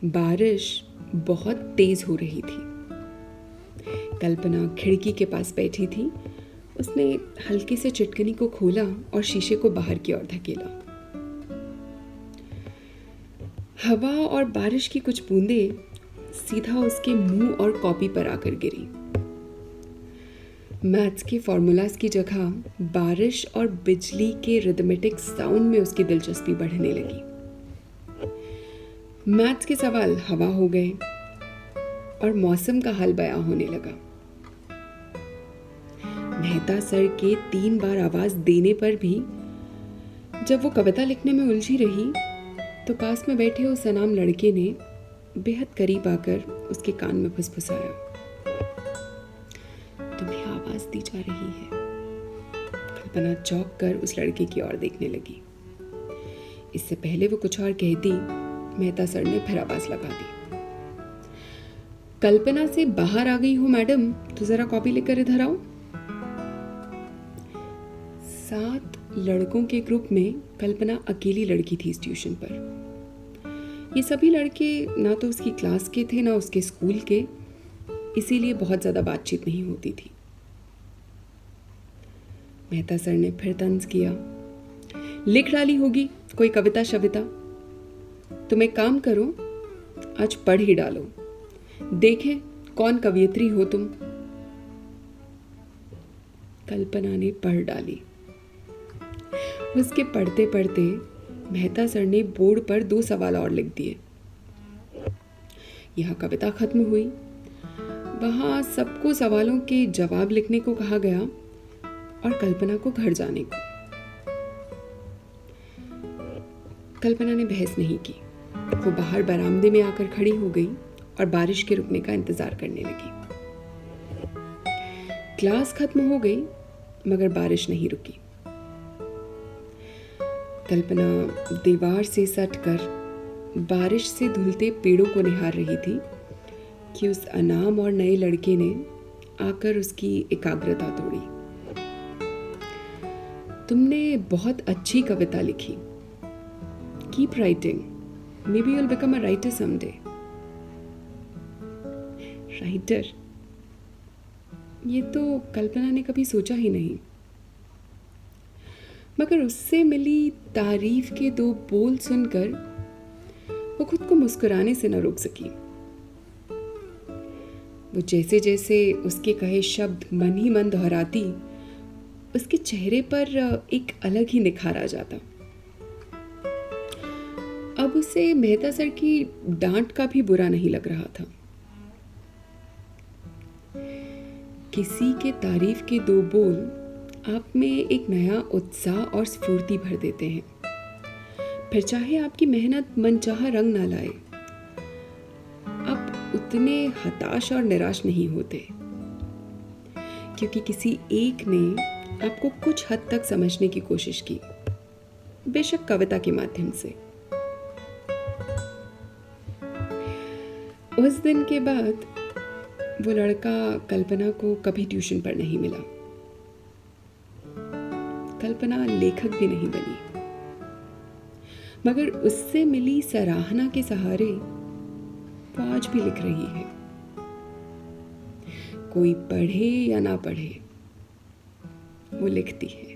बारिश बहुत तेज हो रही थी। कल्पना खिड़की के पास बैठी थी। उसने हल्के से चिटकनी को खोला और शीशे को बाहर की ओर धकेला। हवा और बारिश की कुछ बूंदें सीधा उसके मुंह और कॉपी पर आकर गिरी। मैथ्स के फॉर्मूलाज की जगह बारिश और बिजली के रिदमेटिक साउंड में उसकी दिलचस्पी बढ़ने लगी। मैथ्स के सवाल हवा हो गए और मौसम का हाल बयां होने लगा। मेहता सर के 3 बार आवाज देने पर भी जब वो कविता लिखने में उलझी रही तो पास में बैठे उस अनाम लड़के ने बेहद करीब आकर उसके कान में फुसफुसाया, तुम्हें आवाज दी जा रही है। कल्पना चौंक कर उस लड़के की ओर देखने लगी। इससे पहले वो कुछ और कहती, मेहता सर ने फिर आवाज लगा दी, कल्पना से बाहर आ गई हो मैडम, तो जरा कॉपी लेकर इधर आओ। 7 लड़कों के ग्रुप में कल्पना अकेली लड़की थी इस ट्यूशन पर। ये सभी लड़के ना तो उसकी क्लास के थे ना उसके स्कूल के, इसीलिए बहुत ज्यादा बातचीत नहीं होती थी। मेहता सर ने फिर तंज किया, लिख डाली होगी कोई कविता शविता, तुम एक काम करो, आज पढ़ ही डालो, देखें कौन कवियत्री हो तुम। कल्पना ने पढ़ डाली। उसके पढ़ते पढ़ते मेहता सर ने बोर्ड पर 2 सवाल और लिख दिए। यह कविता खत्म हुई। वहां सबको सवालों के जवाब लिखने को कहा गया और कल्पना को घर जाने को। कल्पना ने बहस नहीं की। वो बाहर बरामदे में आकर खड़ी हो गई और बारिश के रुकने का इंतजार करने लगी। क्लास खत्म हो गई मगर बारिश नहीं रुकी। कल्पना दीवार से सटकर बारिश से धुलते पेड़ों को निहार रही थी कि उस अनाम और नए लड़के ने आकर उसकी एकाग्रता तोड़ी। तुमने बहुत अच्छी कविता लिखी, keep writing, may be you'll become a writer someday. Writer, ये तो कल्पना ने कभी सोचा ही नहीं, मगर उससे मिली तारीफ के 2 बोल सुनकर वो खुद को मुस्कुराने से न रोक सकी। वो जैसे जैसे उसके कहे शब्द मन ही मन दोहराती, उसके चेहरे पर एक अलग ही निखार आ जाता। अब उसे मेहता सर की डांट का भी बुरा नहीं लग रहा था। किसी के तारीफ के 2 बोल आप में एक नया उत्साह और स्फूर्ति भर देते हैं। फिर चाहे आपकी मेहनत मनचाहा रंग ना लाए, आप उतने हताश और निराश नहीं होते, क्योंकि किसी एक ने आपको कुछ हद तक समझने की कोशिश की, बेशक कविता के माध्यम से। उस दिन के बाद वो लड़का कल्पना को कभी ट्यूशन पर नहीं मिला। कल्पना लेखक भी नहीं बनी, मगर उससे मिली सराहना के सहारे वो आज भी लिख रही है। कोई पढ़े या ना पढ़े, वो लिखती है।